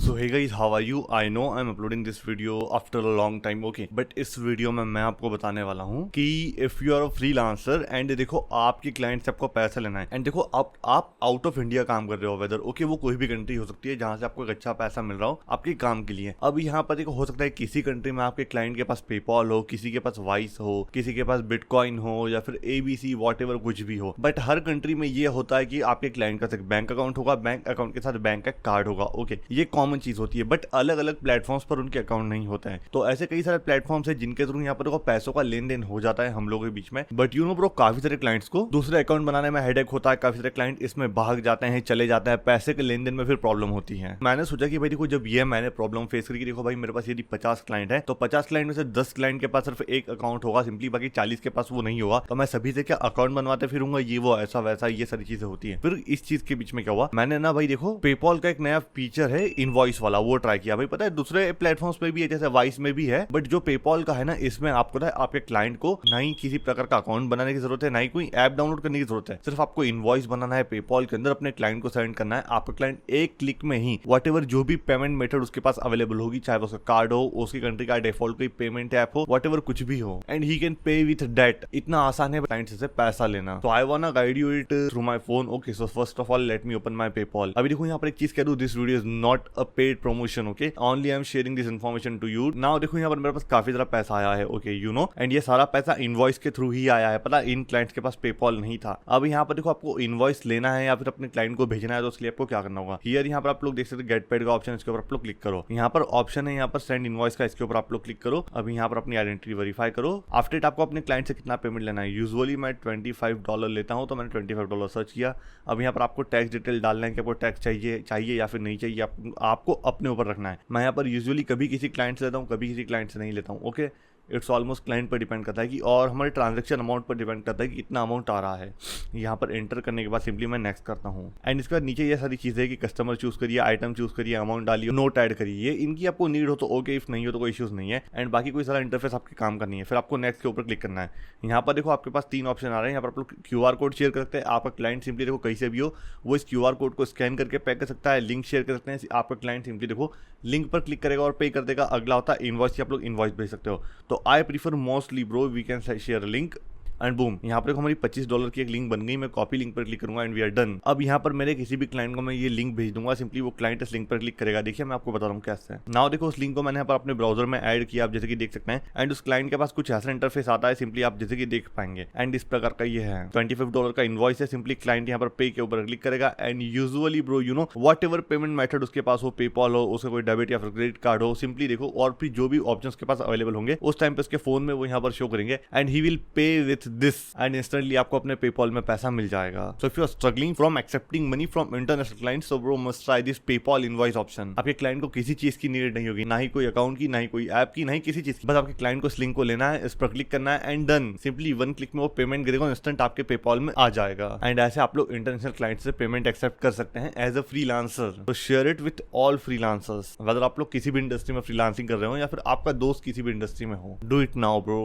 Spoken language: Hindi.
So hey guys, how are you? I know I'm uploading this video after a long time, okay? But इस वीडियो में मैं आपको बताने वाला हूँ कि if you are a freelancer and देखो आपके क्लाइंट से आपको पैसा लेना है एंड देखो आप आउट ऑफ इंडिया काम कर रहे हो, वेदर ओके वो कोई भी कंट्री हो सकती है जहाँ से आपको एक अच्छा पैसा मिल रहा हो आपके काम के लिए। अब यहाँ पर देखो हो सकता है किसी कंट्री में आपके क्लाइंट के पास पेपॉल हो, किसी के पास वाइस हो, किसी के पास बिटकॉइन हो या फिर ABC वॉटएवर कुछ भी हो, बट हर कंट्री में ये होता है कि आपके क्लाइंट का एक बैंक अकाउंट होगा, बैंक अकाउंट के साथ बैंक का कार्ड होगा, ओके ये कॉमन चीज होती है। बट अलग अलग प्लेटफॉर्म्स पर उनके अकाउंट नहीं होता है। तो ऐसे कई सारे प्लेटफॉर्म्स है जिनके थ्रू यहाँ पर देखो पैसों का लेन देन हो जाता है हम लोगों के बीच में। बट यू नो ब्रो, काफी सारे क्लाइंट्स को दूसरे अकाउंट बनाने में हेडेक होता है, काफी सारे क्लाइंट इसमें भाग जाते हैं, चले जाते हैं, पैसे के लेन देन में फिर प्रॉब्लम होती है। मैंने सोचा कि भाई देखो जब ये मैंने प्रॉब्लम फेस करी, देखो भाई मेरे पास यदि 50 क्लाइंट है तो 50 क्लाइंट में से 10 क्लाइंट के पास सिर्फ एक अकाउंट होगा सिंपली, बाकी 40 के पास वो नहीं होगा। तो मैं सभी से क्या अकाउंट बनवाते फिरूंगा, ये वो ऐसा वैसा ये सारी चीजें होती है। फिर इस चीज के बीच में क्या हुआ, मैंने ना भाई देखो पेपॉल का एक नया फीचर है इनवॉइस वाला, वो ट्राई किया। भाई पता है दूसरे प्लेटफॉर्म्स पे भी है, जैसे वाइस में भी है, बट जो पेपॉल का है ना इसमें आपको पता है आपके क्लाइंट को ना ही किसी प्रकार का अकाउंट बनाने की जरूरत है, ना ही कोई ऐप डाउनलोड करने की जरूरत है। सिर्फ आपको इनवॉइस बनाना है, पेपॉल के अंदर अपने क्लाइंट को सेंड करना है। आपका क्लाइंट एक क्लिक में ही व्हाटएवर जो भी पेमेंट मेथड उसके पास अवेलेबल होगी, चाहे उसका कार्ड हो, उसकी कंट्री का डिफॉल्ट कोई पेमेंट ऐप हो, व्हाटएवर कुछ भी हो, and he can pay with that. इतना आसान है क्लाइंट से पैसा लेना। तो I want guide you it through my phone. Okay, so first of all let me open my PayPal. अभी देखो यहाँ पर एक चीज कह दूं, this video is not a paid promotion, okay, only I am sharing this information to you. Now देखो यहाँ पर मेरे पास काफी सारा पैसा आया है, ओके यू नो, एंड ये सारा पैसा इनवॉइस के थ्रू ही आया है। पता इन क्लाइंट्स के पास पेपॉल नहीं था। अब यहाँ पर देखो आपको इनवॉइस लेना है या फिर अपने क्लाइंट को भेजना है तो उसके लिए आपको क्या करना होगा, हियर यहाँ पर आप लोग देख सकते हैं गेट पेड का ऑप्शन, इसके ऊपर आप लोग क्लिक करो। यहाँ पर ऑप्शन है यहाँ पर सेंड इनवॉइस का, इसके ऊपर आप लोग क्लिक करो। अब यहाँ पर अपनी आइडेंटिटी वेरीफाई करो। आफ्टर इट आपको अपने क्लाइंट से कितना पेमेंट लेना है। यूजुअली मैं $25 लेता हूँ, तो मैंने $25 सर्च किया। अब यहाँ पर आपको टैक्स डिटेल डालना है कि आपको टैक्स चाहिए या फिर नहीं चाहिए, आपको अपने ऊपर रखना है। मैं यहाँ पर यूजुअली कभी किसी क्लाइंट से लेता हूँ, कभी किसी क्लाइंट से नहीं लेता हूँ, ओके। इट्स ऑलमोस्ट क्लाइंट पर डिपेंड करता है कि, और हमारे ट्रांजैक्शन अमाउंट पर डिपेंड करता है कि कितना अमाउंट आ रहा है। यहाँ पर एंटर करने के बाद सिंपली मैं नेक्स्ट करता हूँ, एंड इसके बाद नीचे ये सारी चीज़ें कि कस्टमर चूज करिए, आइटम चूज करिए, अमाउंट डालिए, नोट ऐड करिए। इनकी आपको नीड हो तो ओके, इफ नहीं हो तो कोई इश्यूज नहीं है, एंड बाकी कोई सारा इंटरफेस आपके काम का नहीं है। फिर आपको नेक्स्ट के ऊपर क्लिक करना है। यहाँ पर देखो आपके पास 3 ऑप्शन आ रहे हैं। यहाँ पर आप लोग QR कोड शेयर कर सकते हैं। आपका क्लाइंट सिंपली देखो कहीं से भी हो वो इस QR कोड को स्कैन करके पे कर सकता है। लिंक शेयर कर सकते हैं, आपका क्लाइंट सिंपली देखो लिंक पर क्लिक करेगा और पे कर देगा। अगला होता है इनवॉइस, आप लोग इनवॉइस भेज सकते हो। तो I prefer mostly bro we can share a link and boom, यहाँ पर हमारी $25 की एक लिंक बन गई। मैं कॉपी लिंक पर क्लिक करूंगा एंड वी आर डन। अब यहाँ पर मेरे किसी भी क्लाइंट को मैं ये लिंक भेज दूंगा, सिंपली वो क्लाइंट इस लिंक पर क्लिक करेगा। देखिए मैं आपको बता रहा हूँ कैसे। नाउ देखो उस लिंक को मैंने यहाँ पर अपने ब्राउजर में ऐड किया, आप जैसे कि देख सकते हैं, एंड उस क्लाइंट के पास कुछ ऐसा इंटरफेस आता है, सिंपली आप जैसे कि देख पाएंगे। एंड इस प्रकार का ये है $25 का इनवॉइस है। सिंपली क्लाइंट यहाँ पर पे के ऊपर क्लिक करेगा, and usually bro you know what ever payment method उसके पास हो, पेपॉल हो, उसका कोई डेबिट या फिर क्रेडिट कार्ड हो, सिंपली देखो और फिर जो भी ऑप्शन के पास अवेलेबल होंगे उस टाइम पे उसके फोन में वो यहाँ पर शो करेंगे, and he will pay with this, and instantly आपको अपने पेपॉल में पैसा मिल जाएगा। So if you are struggling from accepting money from international clients, so bro must try this PayPal invoice option. आपके क्लाइंट को किसी चीज की नीड नहीं होगी, ना ही कोई अकाउंट की, ना ही कोई ऐप की, ना ही किसी चीज की। बस आपके क्लाइंट को इस लिंक को लेना है, इस पर क्लिक करना है एंड डन। सिंपली 1 क्लिक में वो पेमेंट करेगा, इंस्टेंट आपके पेपॉल में आ जाएगा। एंड ऐसे आप लोग इंटरनेशनल क्लाइंट से पेमेंट एक्सेप्ट कर सकते हैं एज अ फ्रीलांसर। तो share it with all freelancers, whether आप लोग किसी भी इंडस्ट्री में फ्रीलांसिंग कर रहे हो या फिर आपका दोस्त किसी भी इंडस्ट्री में हो। Do it now bro.